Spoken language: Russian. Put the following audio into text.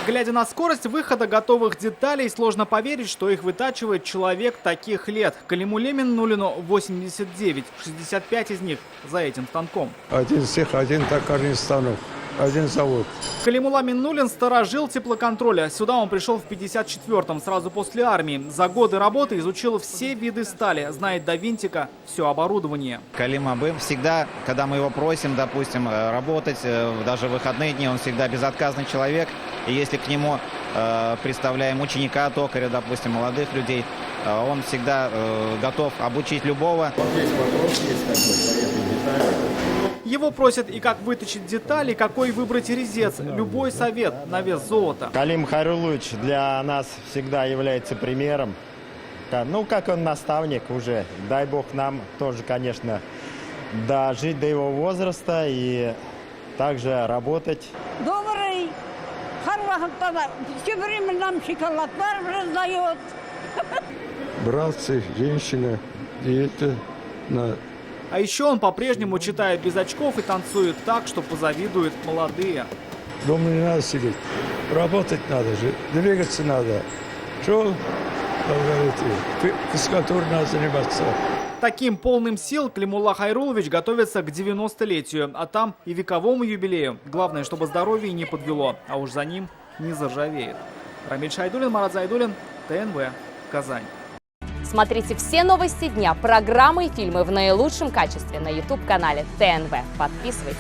Глядя на скорость выхода готовых деталей, сложно поверить, что их вытачивает человек таких лет. Калимуле Миннуллину 89, 65 из них за этим станком. Один цех, один токарный станок, один завод. Калимулла Миннуллин – старожил теплоконтроля. Сюда он пришел в 54-м, сразу после армии. За годы работы изучил все виды стали, знает до винтика все оборудование. Калим Абым всегда, когда мы его просим, допустим, работать, даже в выходные дни, он всегда безотказный человек. И если к нему представляем ученика токаря, допустим, молодых людей, он всегда готов обучить любого. Вот здесь вопрос есть такой, советы детали. Его просят и как выточить детали, какой выбрать резец. Любой совет на вес золота. Калим Хайруллович для нас всегда является примером. Ну, как он наставник уже. Дай бог нам тоже, конечно, дожить до его возраста и также работать. Добрый, все время нам шоколадар раздает. Братцы, женщины, и это на... А еще он по-прежнему читает без очков и танцует так, что позавидуют молодые. Дома не надо сидеть. Работать надо же, двигаться надо. Что, говорите, физкультурой надо заниматься. Таким полным сил Калимулла Хайруллович готовится к 90-летию, а там и вековому юбилею. Главное, чтобы здоровье не подвело, а уж за ним не заржавеет. Рамиль Шайдуллин, Марат Зайдуллин, ТНВ, Казань. Смотрите все новости дня, программы и фильмы в наилучшем качестве на YouTube-канале ТНВ. Подписывайтесь.